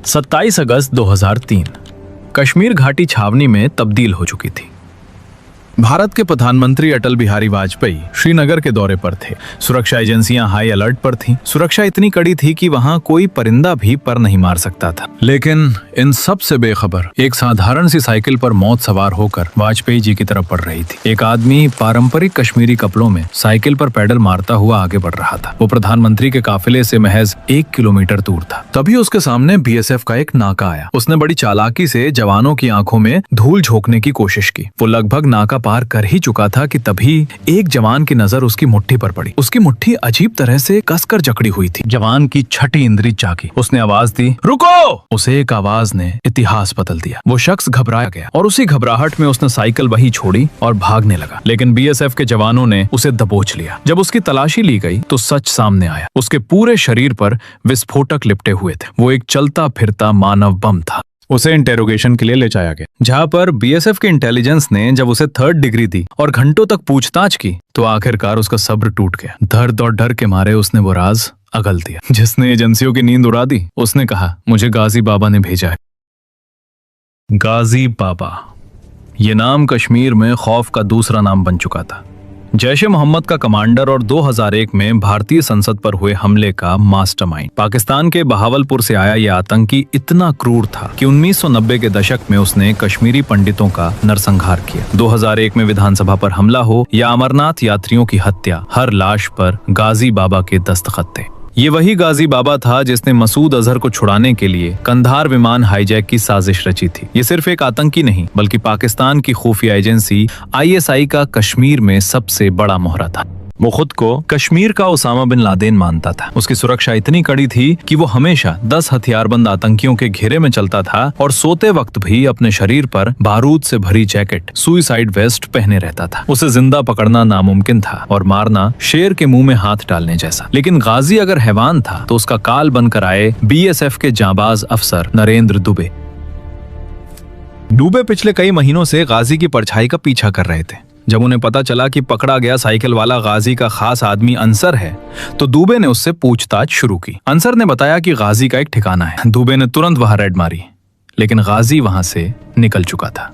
27 अगस्त 2003 कश्मीर घाटी छावनी में तब्दील हो चुकी थी। भारत के प्रधानमंत्री अटल बिहारी वाजपेयी श्रीनगर के दौरे पर थे। सुरक्षा एजेंसियां हाई अलर्ट पर थीं। सुरक्षा इतनी कड़ी थी कि वहां कोई परिंदा भी पर नहीं मार सकता था। लेकिन इन सब से बेखबर एक साधारण सी साइकिल पर मौत सवार होकर वाजपेयी जी की तरफ बढ़ रही थी। एक आदमी पारंपरिक कश्मीरी कपड़ों में साइकिल पर पैडल मारता हुआ आगे बढ़ रहा था। वो प्रधानमंत्री के काफिले से महज 1 किलोमीटर दूर था। तभी उसके सामने बीएसएफ का एक नाका आया। उसने बड़ी चालाकी से जवानों की आंखों में धूल झोंकने की कोशिश की। वो लगभग नाका पार कर ही चुका था कि तभी एक जवान की नजर उसकी मुट्ठी पर पड़ी। उसकी मुट्ठी अजीब तरह से कसकर जकड़ी हुई थी। जवान की छठी इंद्री जागी। उसने आवाज दी, रुको! उसे एक आवाज ने इतिहास बदल दिया। वो शख्स घबराया गया और उसी घबराहट में उसने साइकिल वहीं छोड़ी और भागने लगा। लेकिन बीएसएफ के जवानों ने उसे दबोच लिया। जब उसकी तलाशी ली गई तो सच सामने आया। उसके पूरे शरीर पर विस्फोटक लिपटे हुए थे। वो एक चलता फिरता मानव बम था। उसे इंटेरोगेशन के लिए ले जाया गया, जहां पर बीएसएफ के इंटेलिजेंस ने जब उसे 3rd डिग्री दी और घंटों तक पूछताछ की तो आखिरकार उसका सब्र टूट गया। दर्द और डर के मारे उसने वो राज अगल दिया जिसने एजेंसियों की नींद उड़ा दी। उसने कहा, मुझे गाजी बाबा ने भेजा है। गाजी बाबा, ये नाम कश्मीर में खौफ का दूसरा नाम बन चुका था। जैश-ए मोहम्मद का कमांडर और 2001 में भारतीय संसद पर हुए हमले का मास्टरमाइंड। पाकिस्तान के बहावलपुर से आया यह आतंकी इतना क्रूर था कि 1990 के दशक में उसने कश्मीरी पंडितों का नरसंहार किया। 2001 में विधानसभा पर हमला हो या अमरनाथ यात्रियों की हत्या, हर लाश पर गाजी बाबा के दस्तखत थे। ये वही गाजी बाबा था जिसने मसूद अजहर को छुड़ाने के लिए कंधार विमान हाईजैक की साजिश रची थी। ये सिर्फ एक आतंकी नहीं बल्कि पाकिस्तान की खुफिया एजेंसी ISI का कश्मीर में सबसे बड़ा मोहरा था। वो खुद को कश्मीर का उसामा बिन लादेन मानता था। उसकी सुरक्षा इतनी कड़ी थी कि वो हमेशा 10 हथियारबंद आतंकियों के घेरे में चलता था और सोते वक्त भी अपने शरीर पर बारूद से भरी जैकेट, सुइसाइड वेस्ट पहने रहता था। उसे जिंदा पकड़ना नामुमकिन था और मारना शेर के मुंह में हाथ डालने जैसा। लेकिन गाजी अगर हैवान था तो उसका काल बनकर आए BSF के जांबाज अफसर नरेंद्र दुबे। दुबे पिछले कई महीनों से गाजी की परछाई का पीछा कर रहे थे। जब उन्हें पता चला कि पकड़ा गया साइकिल वाला गाजी का खास आदमी अंसर है तो दुबे ने उससे पूछताछ शुरू की। अंसर ने बताया कि गाजी का एक ठिकाना है। दुबे ने तुरंत वहां रेड मारी, लेकिन गाजी वहां से निकल चुका था।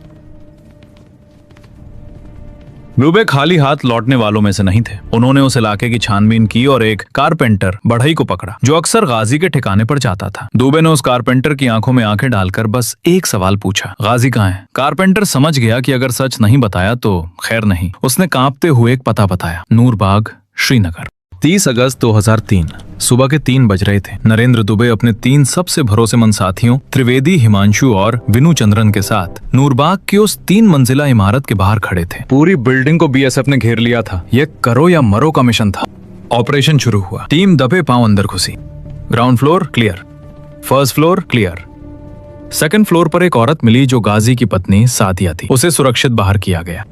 दुबे खाली हाथ लौटने वालों में से नहीं थे। उन्होंने उस इलाके की छानबीन की और एक कारपेंटर बढ़ई को पकड़ा जो अक्सर गाजी के ठिकाने पर जाता था। दुबे ने उस कारपेंटर की आंखों में आंखें डालकर बस एक सवाल पूछा, गाजी कहाँ है? कारपेंटर समझ गया कि अगर सच नहीं बताया तो खैर नहीं। उसने कांपते हुए एक पता बताया, नूरबाग, श्रीनगर। 30 अगस्त 2003 सुबह के 3 बज रहे थे। नरेंद्र दुबे अपने 3 सबसे भरोसेमंद साथियों त्रिवेदी, हिमांशु और विनु चंद्रन के साथ नूरबाग की उस 3 मंजिला इमारत के बाहर खड़े थे। पूरी बिल्डिंग को BSF ने घेर लिया था। यह करो या मरो का मिशन था। ऑपरेशन शुरू हुआ। टीम दबे पांव अंदर घुसी। Ground floor clear, first floor clear. Second floor पर एक औरत मिली जो गाजी की पत्नी सादिया थी। उसे सुरक्षित बाहर किया गया।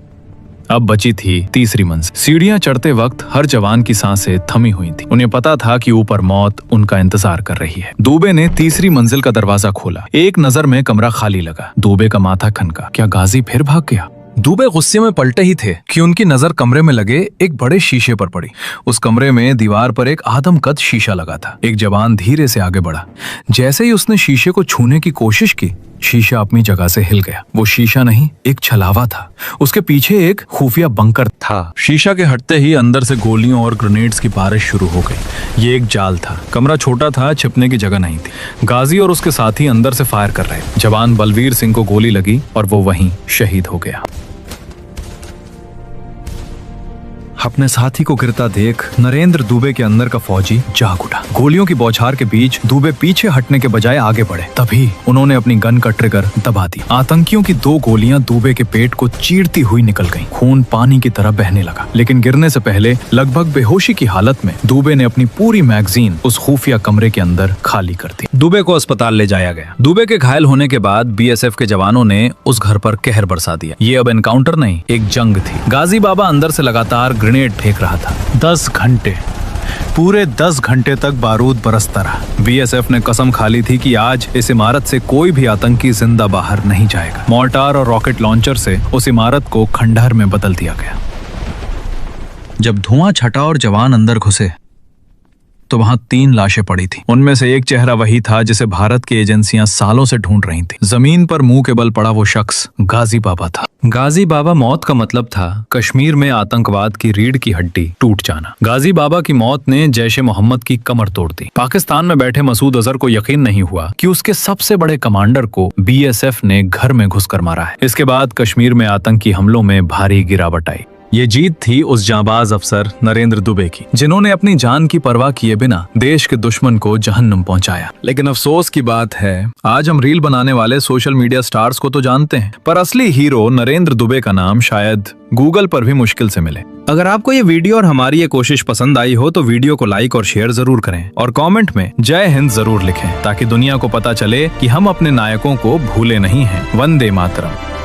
अब बची थी तीसरी मंजिल। सीढ़ियां चढ़ते वक्त हर जवान की सांसें थमी हुई थी। उन्हें पता था कि ऊपर मौत उनका इंतजार कर रही है। दुबे ने तीसरी मंजिल का दरवाजा खोला। एक नजर में कमरा खाली लगा। दुबे का माथा खनका। क्या गाजी फिर भाग गया? दुबे गुस्से में पलटे ही थे कि उनकी नजर कमरे में लगे एक बड़े शीशे पर पड़ी। उस कमरे में दीवार पर एक आदमकद शीशा लगा था। एक जवान धीरे से आगे बढ़ा। जैसे ही उसने शीशे को छूने की कोशिश की, शीशा अपनी जगह से हिल गया। वो शीशा नहीं, एक छलावा था। उसके पीछे एक खुफिया बंकर था। शीशा के हटते ही अंदर से गोलियों और ग्रेनेड्स की बारिश शुरू हो गई। ये एक जाल था। कमरा छोटा था, छिपने की जगह नहीं थी। गाजी और उसके साथी अंदर से फायर कर रहे। जवान बलवीर सिंह को गोली लगी और वो वहीं शहीद हो गया। अपने साथी को गिरता देख नरेंद्र दुबे के अंदर का फौजी जाग उठा। गोलियों की बौछार के बीच दुबे पीछे हटने के बजाय आगे बढ़े। तभी उन्होंने अपनी गन का ट्रिगर दबा दी। आतंकियों की 2 गोलियां दुबे के पेट को चीरती हुई निकल गईं। खून पानी की तरह बहने लगा। लेकिन गिरने से पहले लगभग बेहोशी की हालत में दुबे ने अपनी पूरी मैगजीन उस खुफिया कमरे के अंदर खाली कर दी। दुबे को अस्पताल ले जाया गया। दुबे के घायल होने के बाद BSF के जवानों ने उस घर पर कहर बरसा दिया। ये अब एनकाउंटर नहीं, एक जंग थी। गाजी बाबा अंदर से लगातार ग्रेनेड फेंक रहा था। 10 घंटे, पूरे 10 घंटे तक बारूद बरसता रहा। BSF ने कसम खा ली थी कि आज इस इमारत से कोई भी आतंकी जिंदा बाहर नहीं जाएगा। मोर्टार और रॉकेट लॉन्चर से उस इमारत को खंडहर में बदल दिया गया। जब धुआं छटा और जवान अंदर घुसे तो वहाँ 3 लाशें पड़ी थी। उनमें से एक चेहरा वही था जिसे भारत की एजेंसियां सालों से ढूंढ रही थी। जमीन पर मुंह के बल पड़ा वो शख्स गाजी बाबा था। गाजी बाबा मौत का मतलब था कश्मीर में आतंकवाद की रीढ़ की हड्डी टूट जाना। गाजी बाबा की मौत ने जैशे मोहम्मद की कमर तोड़ दी। पाकिस्तान में बैठे मसूद अजहर को यकीन नहीं हुआ कि उसके सबसे बड़े कमांडर को बीएसएफ ने घर में घुसकर मारा है। इसके बाद कश्मीर में आतंकी हमलों में भारी गिरावट आई। ये जीत थी उस जांबाज अफसर नरेंद्र दुबे की, जिन्होंने अपनी जान की परवाह किए बिना देश के दुश्मन को जहन्नुम पहुंचाया। लेकिन अफसोस की बात है, आज हम रील बनाने वाले सोशल मीडिया स्टार्स को तो जानते हैं, पर असली हीरो नरेंद्र दुबे का नाम शायद गूगल पर भी मुश्किल से मिले। अगर आपको ये वीडियो और हमारी ये कोशिश पसंद आई हो तो वीडियो को लाइक और शेयर जरूर करें और कमेंट में जय हिंद जरूर लिखें, ताकि दुनिया को पता चले कि हम अपने नायकों को भूले नहीं हैं। वंदे मातरम।